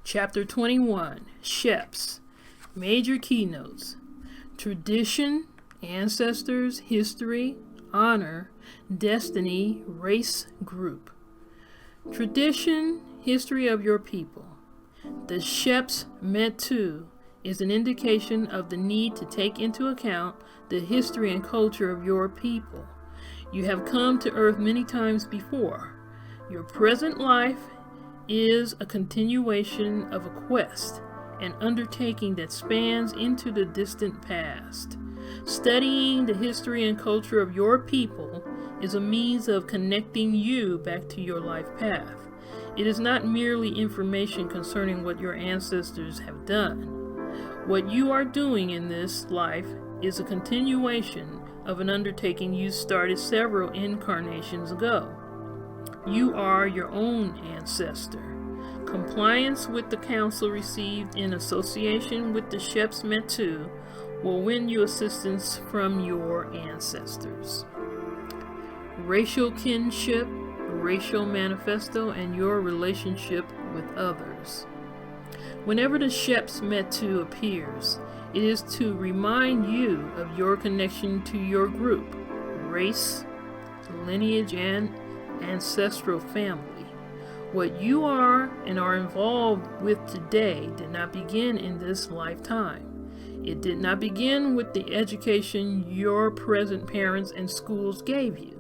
Chapter 21, Sheps, Major Keynotes, Tradition, Ancestors, History, Honor, Destiny, Race, Group. Tradition, History of your people. The Sheps Metu is an indication of the need to take into account the history and culture of your people. You have come to earth many times before. Your present life is a continuation of a quest, an undertaking that spans into the distant past. Studying the history and culture of your people is a means of connecting you back to your life path. It is not merely information concerning what your ancestors have done. What you are doing in this life is a continuation of an undertaking you started several incarnations ago. You are your own ancestor. Compliance with the counsel received in association with the Sheps Metu will win you assistance from your ancestors. Racial kinship, racial manifesto, and your relationship with others. Whenever the Sheps Metu appears, it is to remind you of your connection to your group, race, lineage, and ancestral family. What you are and are involved with today did not begin in this lifetime. It did not begin with the education your present parents and schools gave you.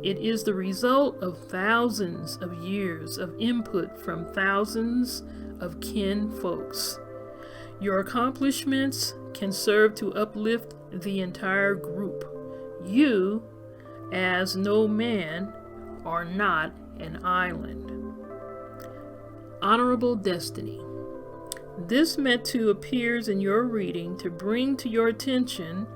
It is the result of thousands of years of input from thousands of kin folks. Your accomplishments can serve to uplift the entire group. You, as no man, are not an island. Honorable Destiny. This Metu appears in your reading to bring to your attention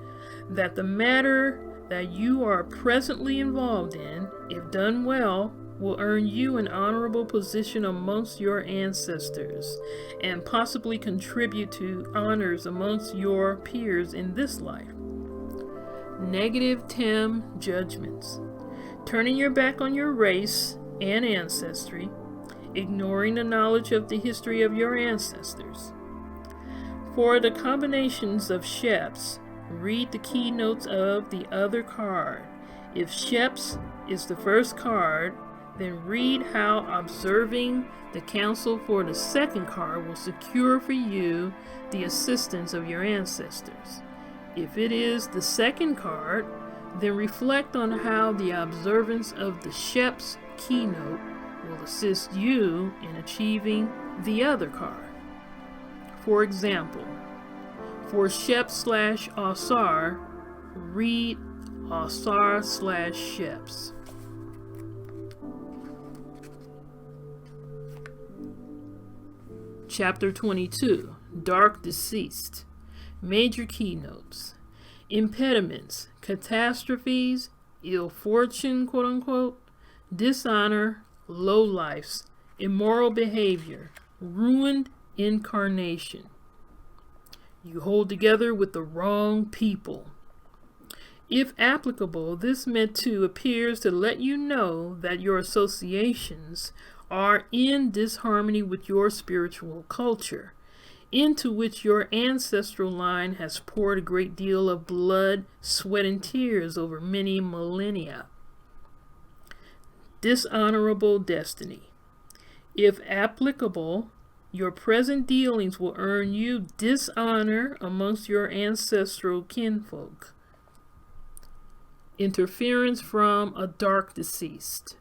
that the matter that you are presently involved in, if done well, will earn you an honorable position amongst your ancestors and possibly contribute to honors amongst your peers in this life. Negative Tem judgments. Turning your back on your race and ancestry, ignoring the knowledge of the history of your ancestors. For the combinations of Sheps, read the keynotes of the other card. If Sheps is the first card, then read how observing the counsel for the second card will secure for you the assistance of your ancestors. If it is the second card, then reflect on how the observance of the Sheps keynote will assist you in achieving the other card. For example, for Sheps/Asar, read Asar/Sheps. Chapter 22, Dark Deceased. Major keynotes. Impediments, catastrophes, ill fortune, quote unquote, dishonor, lowlifes, immoral behavior, ruined incarnation. You hold together with the wrong people. If applicable, this Metu appears to let you know that your associations are in disharmony with your spiritual culture, into which your ancestral line has poured a great deal of blood, sweat, and tears over many millennia. Dishonorable destiny. If applicable, your present dealings will earn you dishonor amongst your ancestral kinfolk. Interference from a dark deceased.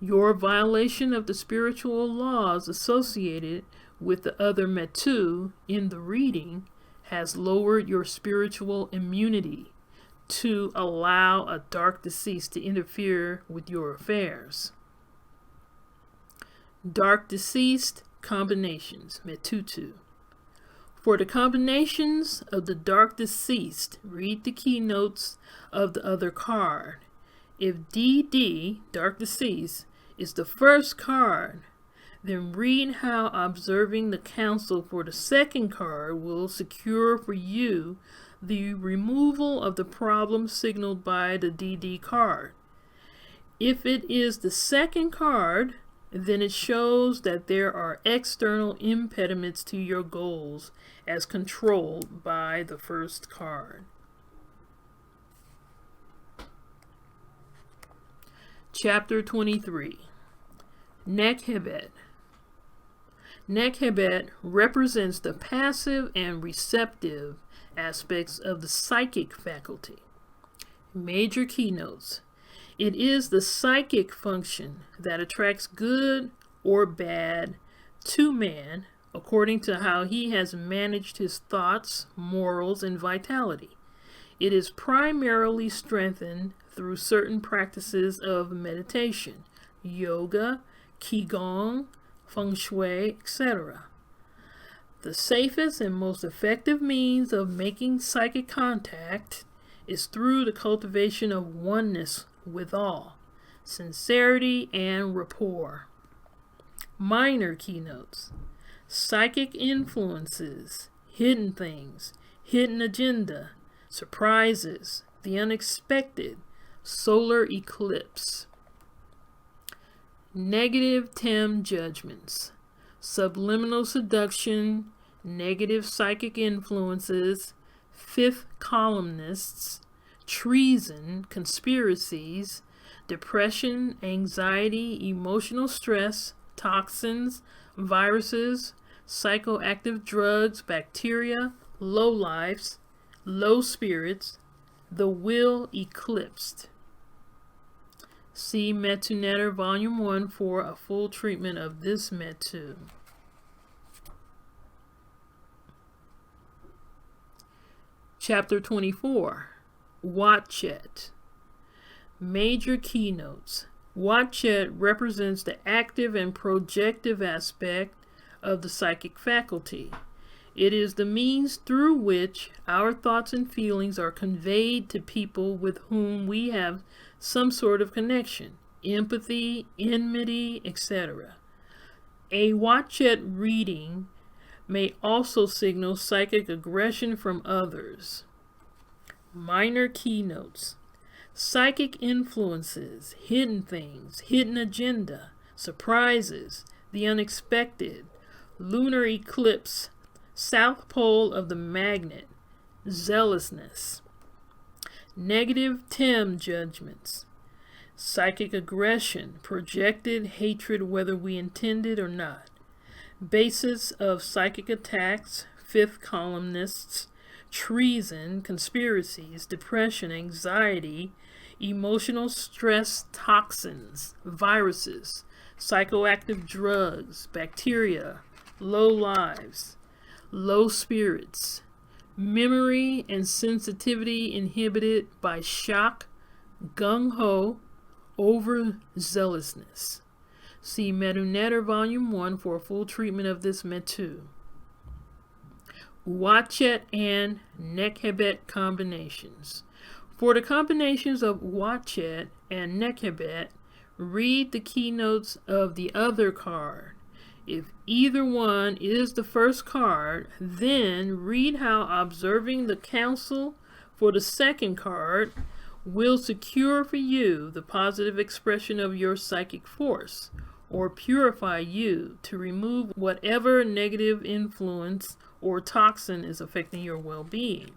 Your violation of the spiritual laws associated with the other Metu in the reading has lowered your spiritual immunity to allow a dark deceased to interfere with your affairs. Dark deceased combinations, Metutu. For the combinations of the dark deceased, read the keynotes of the other card. If DD, dark deceased, is the first card, then read how observing the counsel for the second card will secure for you the removal of the problem signaled by the DD card. If it is the second card, then it shows that there are external impediments to your goals as controlled by the first card. Chapter 23. Nekhebet. Nekhebet represents the passive and receptive aspects of the psychic faculty. Major keynotes. It is the psychic function that attracts good or bad to man according to how he has managed his thoughts, morals, and vitality. It is primarily strengthened through certain practices of meditation, yoga, qigong, feng shui, etc. The safest and most effective means of making psychic contact is through the cultivation of oneness with all, sincerity, and rapport. Minor keynotes. Psychic influences, hidden things, hidden agenda, surprises, the unexpected, solar eclipse. Negative TEM judgments, subliminal seduction, negative psychic influences, fifth columnists, treason, conspiracies, depression, anxiety, emotional stress, toxins, viruses, psychoactive drugs, bacteria, low lives, low spirits, the will eclipsed. See Metu Netter Volume 1 for a full treatment of this Metu. Chapter 24. Uatchet. Major keynotes. Uatchet represents the active and projective aspect of the psychic faculty. It is the means through which our thoughts and feelings are conveyed to people with whom we have some sort of connection, empathy, enmity, etc. A Uatchet reading may also signal psychic aggression from others. Minor keynotes. Psychic influences, hidden things, hidden agenda, surprises, the unexpected, lunar eclipse, south pole of the magnet, zealousness. Negative TEM judgments, psychic aggression, projected hatred whether we intended or not. Basis of psychic attacks, fifth columnists, treason, conspiracies, depression, anxiety, emotional stress, toxins, viruses, psychoactive drugs, bacteria, low lives, low spirits, memory and sensitivity inhibited by shock, gung-ho, overzealousness. See Metu Netter Volume 1 for a full treatment of this Metu. Uatchet and Nekhebet combinations. For the combinations of Uatchet and Nekhebet, read the keynotes of the other card. If either one is the first card, then read how observing the counsel for the second card will secure for you the positive expression of your psychic force, or purify you to remove whatever negative influence or toxin is affecting your well-being.